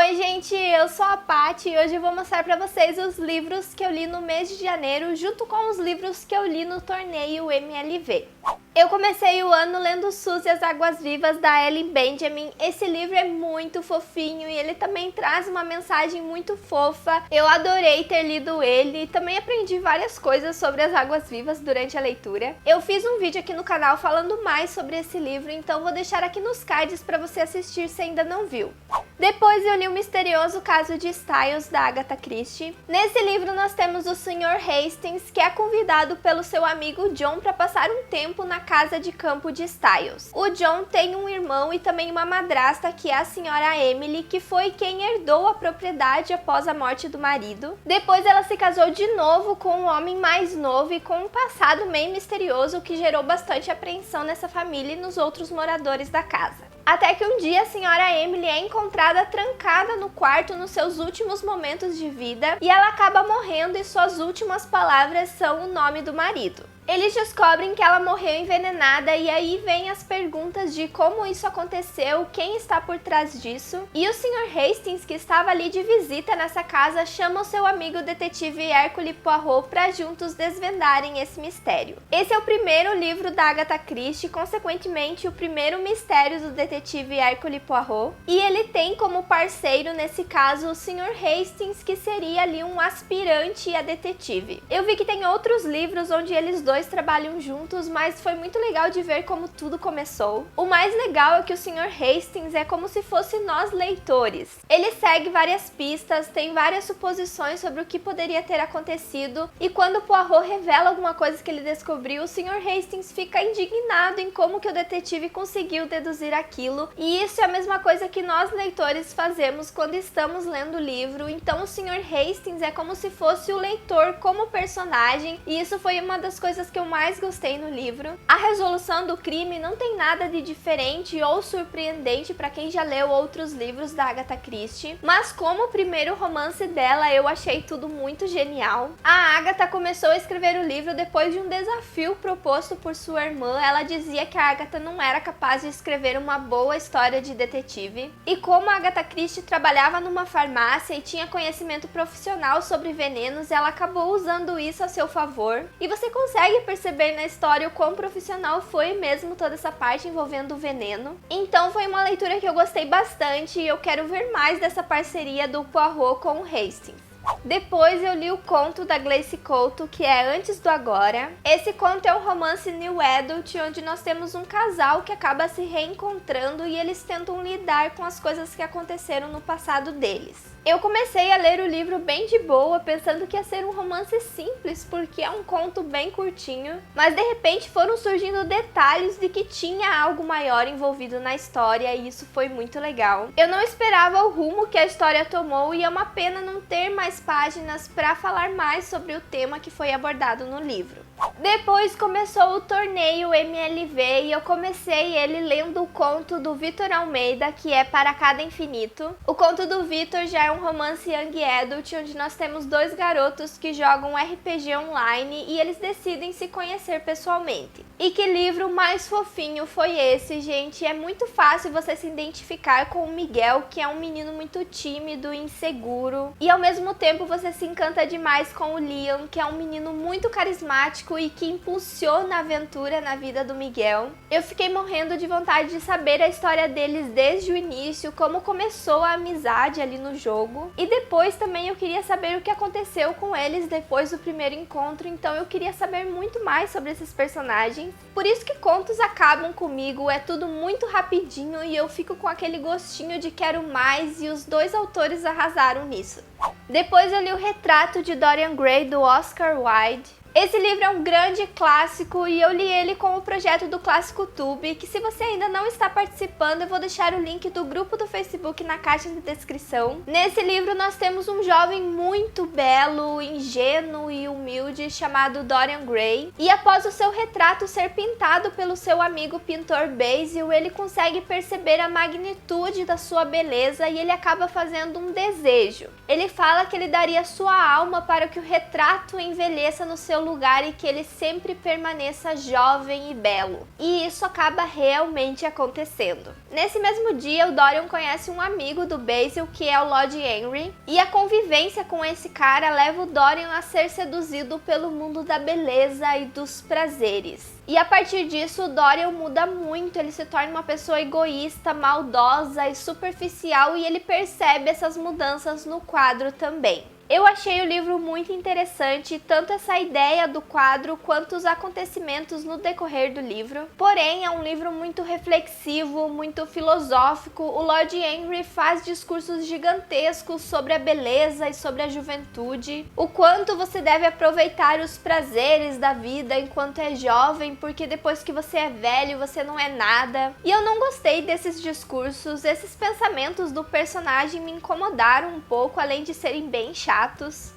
Oi gente, eu sou a Paty e hoje eu vou mostrar pra vocês os livros que eu li no mês de janeiro junto com os livros que eu li no torneio MLV. Eu comecei o ano lendo Suzy e as Águas Vivas, da Ellen Benjamin. Esse livro é muito fofinho e ele também traz uma mensagem muito fofa. Eu adorei ter lido ele e também aprendi várias coisas sobre as Águas Vivas durante a leitura. Eu fiz um vídeo aqui no canal falando mais sobre esse livro, então vou deixar aqui nos cards para você assistir se ainda não viu. Depois eu li O Misterioso Caso de Styles, da Agatha Christie. Nesse livro nós temos o Sr. Hastings, que é convidado pelo seu amigo John para passar um tempo na casa de campo de Styles. O John tem um irmão e também uma madrasta, que é a senhora Emily, que foi quem herdou a propriedade após a morte do marido. Depois ela se casou de novo com um homem mais novo e com um passado meio misterioso que gerou bastante apreensão nessa família e nos outros moradores da casa. Até que um dia a senhora Emily é encontrada trancada no quarto nos seus últimos momentos de vida e ela acaba morrendo e suas últimas palavras são o nome do marido. Eles descobrem que ela morreu envenenada e aí vem as perguntas de como isso aconteceu, quem está por trás disso. E o Sr. Hastings, que estava ali de visita nessa casa, chama o seu amigo detetive Hercule Poirot para juntos desvendarem esse mistério. Esse é o primeiro livro da Agatha Christie, consequentemente o primeiro mistério do detetive Hercule Poirot. E ele tem como parceiro nesse caso o Sr. Hastings, que seria ali um aspirante a detetive. Eu vi que tem outros livros onde eles dois trabalham juntos, mas foi muito legal de ver como tudo começou. O mais legal é que o Sr. Hastings é como se fosse nós leitores. Ele segue várias pistas, tem várias suposições sobre o que poderia ter acontecido, e quando Poirot revela alguma coisa que ele descobriu, o Sr. Hastings fica indignado em como que o detetive conseguiu deduzir aquilo, e isso é a mesma coisa que nós leitores fazemos quando estamos lendo o livro. Então o Sr. Hastings é como se fosse o leitor como personagem, e isso foi uma das coisas que eu mais gostei no livro. A resolução do crime não tem nada de diferente ou surpreendente para quem já leu outros livros da Agatha Christie, mas como o primeiro romance dela, eu achei tudo muito genial. A Agatha começou a escrever o livro depois de um desafio proposto por sua irmã. Ela dizia que a Agatha não era capaz de escrever uma boa história de detetive, e como a Agatha Christie trabalhava numa farmácia e tinha conhecimento profissional sobre venenos, ela acabou usando isso a seu favor, e você consegue perceber na história o quão profissional foi mesmo toda essa parte envolvendo o veneno. Então foi uma leitura que eu gostei bastante e eu quero ver mais dessa parceria do Poirot com o Hastings. Depois eu li o conto da Gleice Couto, que é Antes do Agora. Esse conto é um romance new adult, onde nós temos um casal que acaba se reencontrando e eles tentam lidar com as coisas que aconteceram no passado deles. Eu comecei a ler o livro bem de boa, pensando que ia ser um romance simples, porque é um conto bem curtinho, mas de repente foram surgindo detalhes de que tinha algo maior envolvido na história, e isso foi muito legal. Eu não esperava o rumo que a história tomou e é uma pena não ter mais páginas para falar mais sobre o tema que foi abordado no livro. Depois começou o torneio MLV e eu comecei ele lendo o conto do Vitor Almeida, que é Para Cada Infinito. O conto do Vitor já é um romance young adult, onde nós temos dois garotos que jogam RPG online e eles decidem se conhecer pessoalmente. E que livro mais fofinho foi esse, gente? É muito fácil você se identificar com o Miguel, que é um menino muito tímido e inseguro, e ao mesmo tempo você se encanta demais com o Liam, que é um menino muito carismático e que impulsiona a aventura na vida do Miguel. Eu fiquei morrendo de vontade de saber a história deles desde o início, como começou a amizade ali no jogo, e depois também eu queria saber o que aconteceu com eles depois do primeiro encontro, então eu queria saber muito mais sobre esses personagens. Por isso que contos acabam comigo, é tudo muito rapidinho e eu fico com aquele gostinho de quero mais, e os dois autores arrasaram nisso. Depois eu li o Retrato de Dorian Gray, do Oscar Wilde. Esse livro é um grande clássico e eu li ele com o projeto do Clássico Tube, que se você ainda não está participando, eu vou deixar o link do grupo do Facebook na caixa de descrição. Nesse livro nós temos um jovem muito belo, ingênuo e humilde chamado Dorian Gray, e após o seu retrato ser pintado pelo seu amigo pintor Basil, ele consegue perceber a magnitude da sua beleza e ele acaba fazendo um desejo. Ele fala que ele daria sua alma para que o retrato envelheça no seu seu lugar e que ele sempre permaneça jovem e belo. E isso acaba realmente acontecendo. Nesse mesmo dia, o Dorian conhece um amigo do Basil, que é o Lord Henry, e a convivência com esse cara leva o Dorian a ser seduzido pelo mundo da beleza e dos prazeres. E a partir disso, o Dorian muda muito, ele se torna uma pessoa egoísta, maldosa e superficial, e ele percebe essas mudanças no quadro também. Eu achei o livro muito interessante, tanto essa ideia do quadro quanto os acontecimentos no decorrer do livro. Porém, é um livro muito reflexivo, muito filosófico. O Lord Henry faz discursos gigantescos sobre a beleza e sobre a juventude, o quanto você deve aproveitar os prazeres da vida enquanto é jovem, porque depois que você é velho, você não é nada. E eu não gostei desses discursos, esses pensamentos do personagem me incomodaram um pouco, além de serem bem chatos.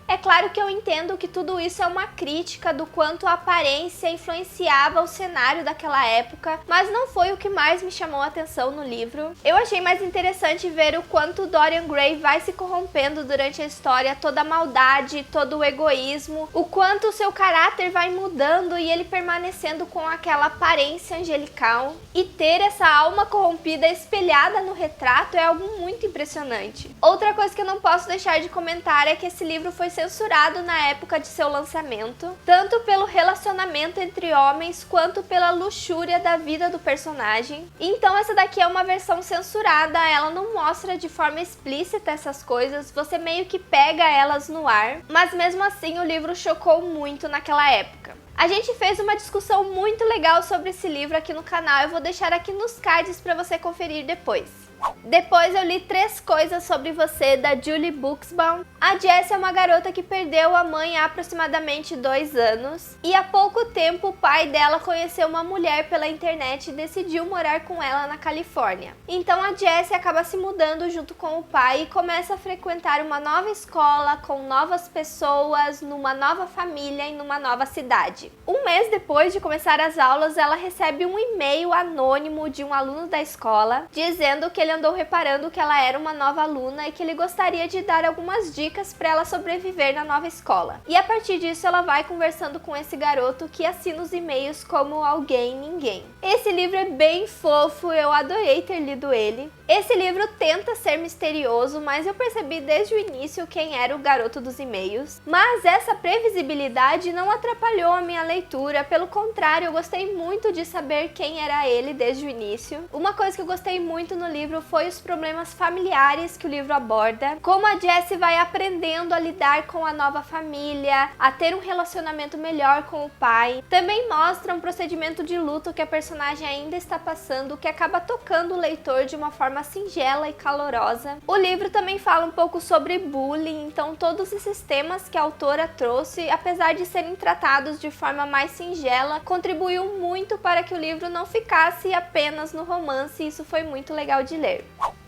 É claro que eu entendo que tudo isso é uma crítica do quanto a aparência influenciava o cenário daquela época, mas não foi o que mais me chamou a atenção no livro. Eu achei mais interessante ver o quanto Dorian Gray vai se corrompendo durante a história, toda a maldade, todo o egoísmo, o quanto o seu caráter vai mudando e ele permanecendo com aquela aparência angelical. E ter essa alma corrompida espelhada no retrato é algo muito impressionante. Outra coisa que eu não posso deixar de comentar é que esse livro foi censurado na época de seu lançamento, tanto pelo relacionamento entre homens quanto pela luxúria da vida do personagem. Então essa daqui é uma versão censurada, ela não mostra de forma explícita essas coisas, você meio que pega elas no ar, mas mesmo assim o livro chocou muito naquela época. A gente fez uma discussão muito legal sobre esse livro aqui no canal, eu vou deixar aqui nos cards para você conferir depois. Depois eu li 3 Coisas Sobre Você, da Julie Buxbaum. A Jessie é uma garota que perdeu a mãe há aproximadamente 2 anos. E há pouco tempo o pai dela conheceu uma mulher pela internet e decidiu morar com ela na Califórnia. Então a Jessie acaba se mudando junto com o pai e começa a frequentar uma nova escola, com novas pessoas, numa nova família e numa nova cidade. Um mês depois de começar as aulas, ela recebe um e-mail anônimo de um aluno da escola, dizendo que ele andou reparando que ela era uma nova aluna e que ele gostaria de dar algumas dicas para ela sobreviver na nova escola. E a partir disso ela vai conversando com esse garoto que assina os e-mails como Alguém Ninguém. Esse livro é bem fofo, eu adorei ter lido ele. Esse livro tenta ser misterioso, mas eu percebi desde o início quem era o garoto dos e-mails. Mas essa previsibilidade não atrapalhou a minha leitura, pelo contrário, eu gostei muito de saber quem era ele desde o início. Uma coisa que eu gostei muito no livro foi os problemas familiares que o livro aborda, como a Jessie vai aprendendo a lidar com a nova família, a ter um relacionamento melhor com o pai. Também mostra um procedimento de luto que a personagem ainda está passando, que acaba tocando o leitor de uma forma singela e calorosa. O livro também fala um pouco sobre bullying, então todos esses temas que a autora trouxe, apesar de serem tratados de forma mais singela, contribuiu muito para que o livro não ficasse apenas no romance, e isso foi muito legal de ler.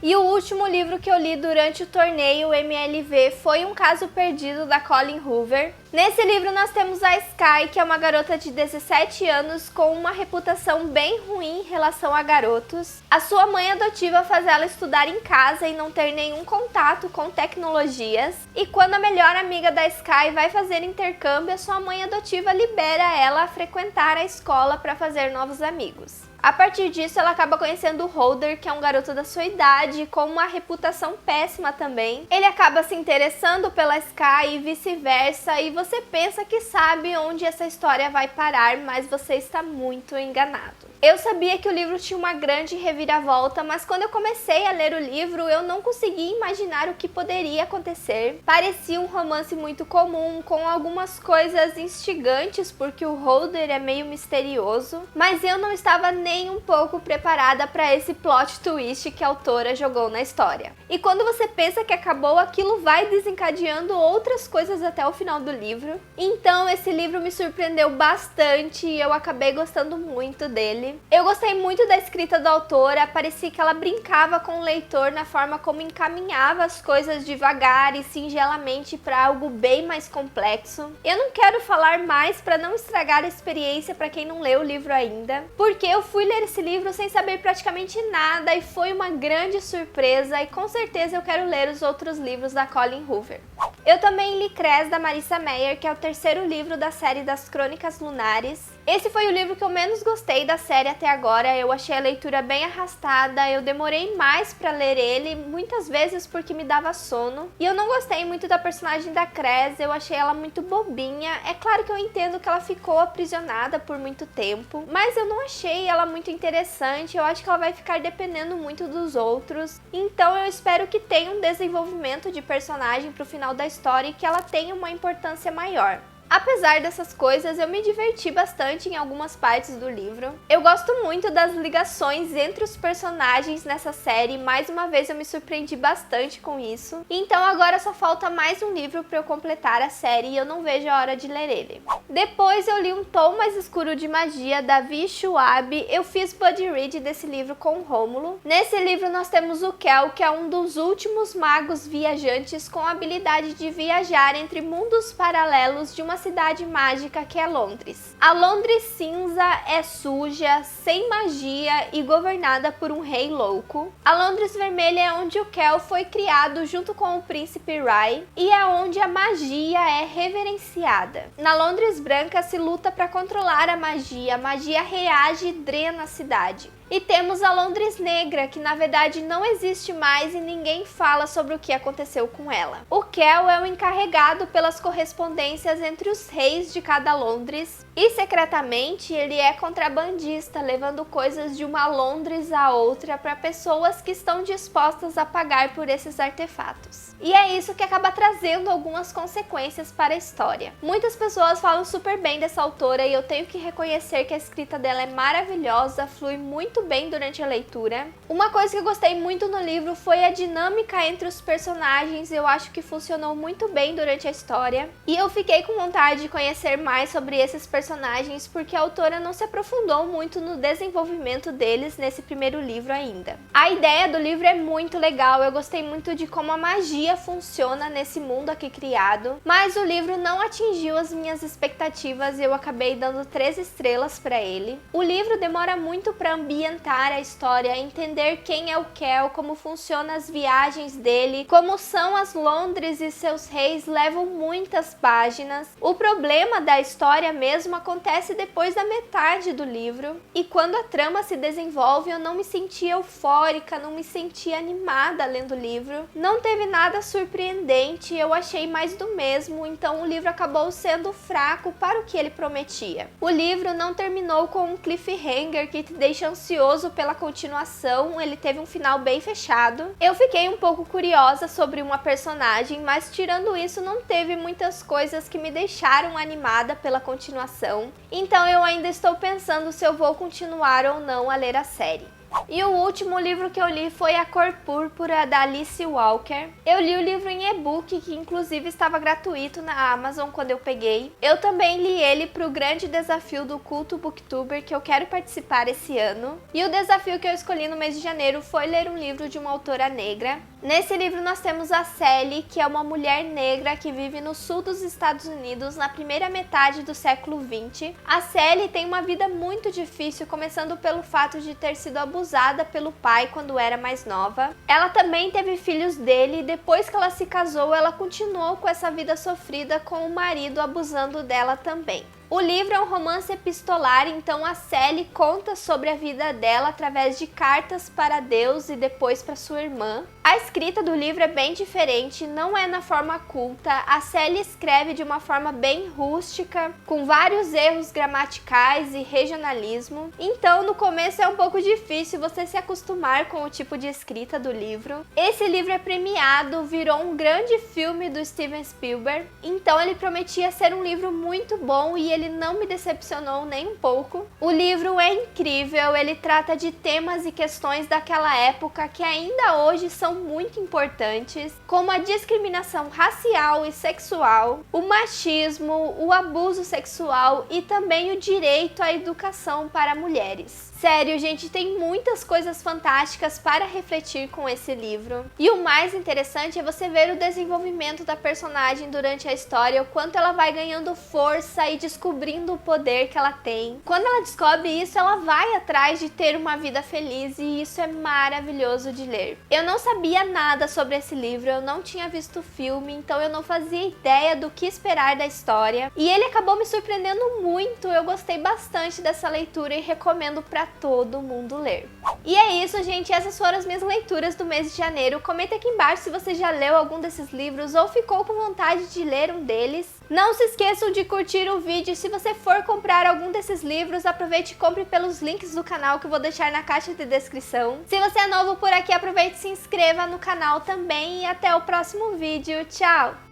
E o último livro que eu li durante o torneio MLV foi Um Caso Perdido, da Colleen Hoover. Nesse livro nós temos a Sky, que é uma garota de 17 anos com uma reputação bem ruim em relação a garotos. A sua mãe adotiva faz ela estudar em casa e não ter nenhum contato com tecnologias. E quando a melhor amiga da Sky vai fazer intercâmbio, a sua mãe adotiva libera ela a frequentar a escola para fazer novos amigos. A partir disso, ela acaba conhecendo o Holder, que é um garoto da sua idade, com uma reputação péssima também. Ele acaba se interessando pela Sky e vice-versa, e você pensa que sabe onde essa história vai parar, mas você está muito enganado. Eu sabia que o livro tinha uma grande reviravolta, mas quando eu comecei a ler o livro, eu não conseguia imaginar o que poderia acontecer. Parecia um romance muito comum, com algumas coisas instigantes, porque o Holder é meio misterioso, mas eu não estava nem um pouco preparada para esse plot twist que a autora jogou na história. E quando você pensa que acabou, aquilo vai desencadeando outras coisas até o final do livro. Então esse livro me surpreendeu bastante e eu acabei gostando muito dele. Eu gostei muito da escrita da autora, parecia que ela brincava com o leitor na forma como encaminhava as coisas devagar e singelamente para algo bem mais complexo. Eu não quero falar mais para não estragar a experiência para quem não leu o livro ainda, porque eu fui ler esse livro sem saber praticamente nada e foi uma grande surpresa, e com certeza eu quero ler os outros livros da Colleen Hoover. Eu também li Cres, da Marissa Meyer, que é o terceiro livro da série das Crônicas Lunares. Esse foi o livro que eu menos gostei da série até agora. Eu achei a leitura bem arrastada, eu demorei mais pra ler ele, muitas vezes porque me dava sono. E eu não gostei muito da personagem da Cres, eu achei ela muito bobinha. É claro que eu entendo que ela ficou aprisionada por muito tempo, mas eu não achei ela muito interessante. Eu acho que ela vai ficar dependendo muito dos outros. Então eu espero que tenha um desenvolvimento de personagem pro final da história e que ela tenha uma importância maior. Apesar dessas coisas, eu me diverti bastante em algumas partes do livro. Eu gosto muito das ligações entre os personagens nessa série, mais uma vez eu me surpreendi bastante com isso. Então agora só falta mais um livro para eu completar a série e eu não vejo a hora de ler ele. Depois eu li Um Tom Mais Escuro de Magia, da Vi Schwab. Eu fiz buddy read desse livro com o Rômulo. Nesse livro nós temos o Kel, que é um dos últimos magos viajantes com a habilidade de viajar entre mundos paralelos de uma cidade mágica que é Londres. A Londres cinza é suja, sem magia e governada por um rei louco. A Londres vermelha é onde o Kel foi criado junto com o príncipe Rai e é onde a magia é reverenciada. Na Londres branca se luta para controlar a magia reage e drena a cidade. E temos a Londres Negra, que na verdade não existe mais e ninguém fala sobre o que aconteceu com ela. O Kel é o encarregado pelas correspondências entre os reis de cada Londres e secretamente ele é contrabandista, levando coisas de uma Londres a outra para pessoas que estão dispostas a pagar por esses artefatos. E é isso que acaba trazendo algumas consequências para a história. Muitas pessoas falam super bem dessa autora e eu tenho que reconhecer que a escrita dela é maravilhosa, flui muito bem durante a leitura. Uma coisa que eu gostei muito no livro foi a dinâmica entre os personagens, eu acho que funcionou muito bem durante a história. E eu fiquei com vontade de conhecer mais sobre esses personagens porque a autora não se aprofundou muito no desenvolvimento deles nesse primeiro livro ainda. A ideia do livro é muito legal, eu gostei muito de como a magia funciona nesse mundo aqui criado, mas o livro não atingiu as minhas expectativas e eu acabei dando 3 estrelas para ele. O livro demora muito para ambientar a história, entender quem é o Kel, como funcionam as viagens dele, como são as Londres e seus reis, levam muitas páginas. O problema da história mesmo acontece depois da metade do livro, e quando a trama se desenvolve eu não me senti eufórica, não me senti animada lendo o livro, não teve nada surpreendente, eu achei mais do mesmo, então o livro acabou sendo fraco para o que ele prometia. O livro não terminou com um cliffhanger que te deixa ansioso pela continuação, ele teve um final bem fechado. Eu fiquei um pouco curiosa sobre uma personagem, mas tirando isso não teve muitas coisas que me deixaram animada pela continuação, então eu ainda estou pensando se eu vou continuar ou não a ler a série. E o último livro que eu li foi A Cor Púrpura, da Alice Walker. Eu li o livro em e-book, que inclusive estava gratuito na Amazon quando eu peguei. Eu também li ele para o grande desafio do Culto Booktuber que eu quero participar esse ano. E o desafio que eu escolhi no mês de janeiro foi ler um livro de uma autora negra. Nesse livro nós temos a Sally, que é uma mulher negra que vive no sul dos Estados Unidos na primeira metade do século XX. A Sally tem uma vida muito difícil, começando pelo fato de ter sido abusada pelo pai quando era mais nova. Ela também teve filhos dele e depois que ela se casou, ela continuou com essa vida sofrida com o marido abusando dela também. O livro é um romance epistolar, então a Sally conta sobre a vida dela através de cartas para Deus e depois para sua irmã. A escrita do livro é bem diferente, não é na forma culta, a Sally escreve de uma forma bem rústica, com vários erros gramaticais e regionalismo, então no começo é um pouco difícil você se acostumar com o tipo de escrita do livro. Esse livro é premiado, virou um grande filme do Steven Spielberg, então ele prometia ser um livro muito bom e ele não me decepcionou nem um pouco. O livro é incrível, ele trata de temas e questões daquela época que ainda hoje são muito importantes, como a discriminação racial e sexual, o machismo, o abuso sexual e também o direito à educação para mulheres. Sério, gente, tem muitas coisas fantásticas para refletir com esse livro. E o mais interessante é você ver o desenvolvimento da personagem durante a história, o quanto ela vai ganhando força e descobrindo o poder que ela tem. Quando ela descobre isso, ela vai atrás de ter uma vida feliz e isso é maravilhoso de ler. Eu não sabia nada sobre esse livro, eu não tinha visto o filme, então eu não fazia ideia do que esperar da história. E ele acabou me surpreendendo muito, eu gostei bastante dessa leitura e recomendo para todo mundo ler. E é isso, gente, essas foram as minhas leituras do mês de janeiro. Comenta aqui embaixo se você já leu algum desses livros ou ficou com vontade de ler um deles. Não se esqueçam de curtir o vídeo. Se você for comprar algum desses livros, aproveite e compre pelos links do canal que eu vou deixar na caixa de descrição. Se você é novo por aqui, aproveite e se inscreva no canal também e até o próximo vídeo. Tchau!